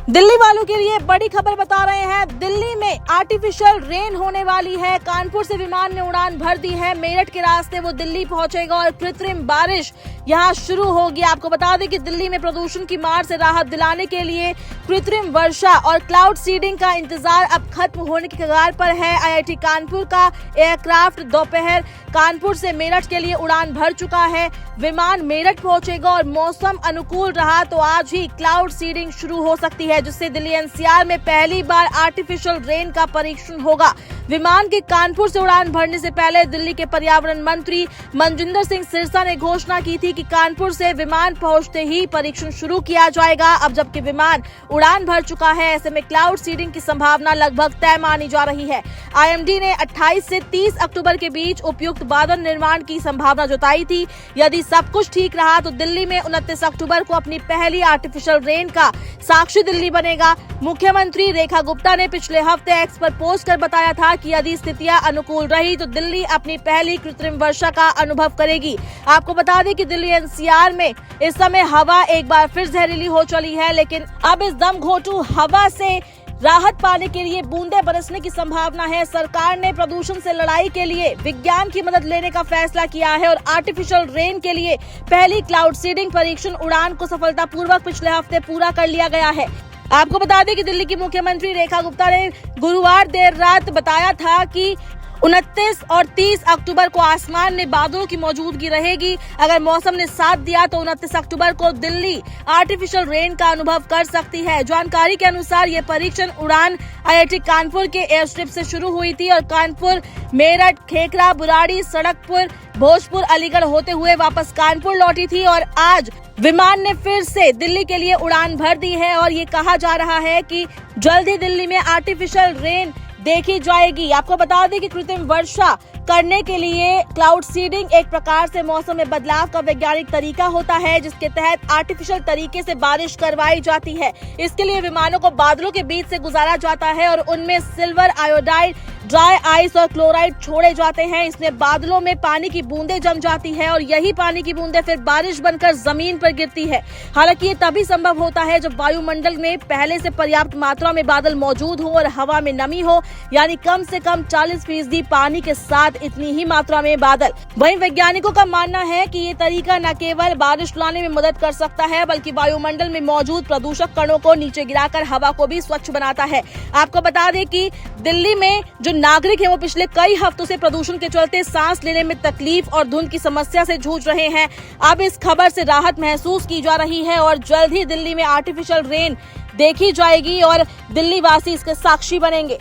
दिल्ली वालों के लिए बड़ी खबर बता रहे हैं। दिल्ली में आर्टिफिशियल रेन होने वाली है। कानपुर से विमान ने उड़ान भर दी है। मेरठ के रास्ते वो दिल्ली पहुंचेगा और कृत्रिम बारिश यहां शुरू होगी। आपको बता दें कि दिल्ली में प्रदूषण की मार से राहत दिलाने के लिए कृत्रिम वर्षा और क्लाउड सीडिंग का इंतजार अब खत्म होने की कगार पर है। IIT कानपुर का एयरक्राफ्ट दोपहर कानपुर से मेरठ के लिए उड़ान भर चुका है। विमान मेरठ पहुंचेगा और मौसम अनुकूल रहा तो आज ही क्लाउड सीडिंग शुरू हो सकती है, जिससे दिल्ली NCR में पहली बार आर्टिफिशियल रेन का परीक्षण होगा। विमान के कानपुर से उड़ान भरने से पहले दिल्ली के पर्यावरण मंत्री मनजिंदर सिंह सिरसा ने घोषणा की थी कि कानपुर से विमान पहुंचते ही परीक्षण शुरू किया जाएगा। अब जबकि विमान उड़ान भर चुका है, ऐसे में क्लाउड सीडिंग की संभावना लगभग तय मानी जा रही है। IMD ने 28 से 30 अक्टूबर के बीच उपयुक्त बादल निर्माण की संभावना जताई थी। यदि सब कुछ ठीक रहा तो दिल्ली में 29 अक्टूबर को अपनी पहली आर्टिफिशियल रेन का साक्षी दिल्ली बनेगा। मुख्यमंत्री रेखा गुप्ता ने पिछले हफ्ते एक्स पर पोस्ट कर बताया था कि यदि स्थितियां अनुकूल रही तो दिल्ली अपनी पहली कृत्रिम वर्षा का अनुभव करेगी। आपको बता दें कि दिल्ली NCR में इस समय हवा एक बार फिर जहरीली हो चली है, लेकिन अब इस दमघोंटू हवा से राहत पाने के लिए बूंदे बरसने की संभावना है। सरकार ने प्रदूषण से लड़ाई के लिए विज्ञान की मदद लेने का फैसला किया है और आर्टिफिशियल रेन के लिए पहली क्लाउड सीडिंग परीक्षण उड़ान को सफलतापूर्वक पिछले हफ्ते पूरा कर लिया गया है। आपको बता दें कि दिल्ली की मुख्यमंत्री रेखा गुप्ता ने गुरुवार देर रात बताया था कि 29 और 30 अक्टूबर को आसमान में बादलों की मौजूदगी रहेगी। अगर मौसम ने साथ दिया तो 29 अक्टूबर को दिल्ली आर्टिफिशियल रेन का अनुभव कर सकती है। जानकारी के अनुसार ये परीक्षण उड़ान IIT कानपुर के एयरस्ट्रिप से शुरू हुई थी और कानपुर, मेरठ, खेखरा, बुराड़ी, सड़कपुर, भोजपुर, अलीगढ़ होते हुए वापस कानपुर लौटी थी और आज विमान ने फिर से दिल्ली के लिए उड़ान भर दी है और ये कहा जा रहा है कि जल्द ही दिल्ली में आर्टिफिशियल रेन देखी जाएगी। आपको बता दें कि कृत्रिम वर्षा करने के लिए क्लाउड सीडिंग एक प्रकार से मौसम में बदलाव का वैज्ञानिक तरीका होता है, जिसके तहत आर्टिफिशियल तरीके से बारिश करवाई जाती है। इसके लिए विमानों को बादलों के बीच से गुजारा जाता है और उनमें सिल्वर आयोडाइड, ड्राई आइस और क्लोराइड छोड़े जाते हैं। इसमें बादलों में पानी की बूंदें जम जाती है और यही पानी की बूंदें फिर बारिश बनकर जमीन पर गिरती है। हालांकि ये तभी संभव होता है जब वायुमंडल में पहले से पर्याप्त मात्रा में बादल मौजूद हो और हवा में नमी हो, यानी कम से कम 40% पानी के साथ इतनी ही मात्रा में बादल। वहीं वैज्ञानिकों का मानना है कि ये तरीका न केवल बारिश लाने में मदद कर सकता है, बल्कि वायुमंडल में मौजूद प्रदूषक कणों को नीचे गिराकर हवा को भी स्वच्छ बनाता है। आपको बता दें कि दिल्ली में जो नागरिक हैं वो पिछले कई हफ्तों से प्रदूषण के चलते सांस लेने में तकलीफ और धुंध की समस्या से जूझ रहे हैं। अब इस खबर से राहत महसूस की जा रही है और जल्द ही दिल्ली में आर्टिफिशियल रेन देखी जाएगी और दिल्ली वासी इसके साक्षी बनेंगे।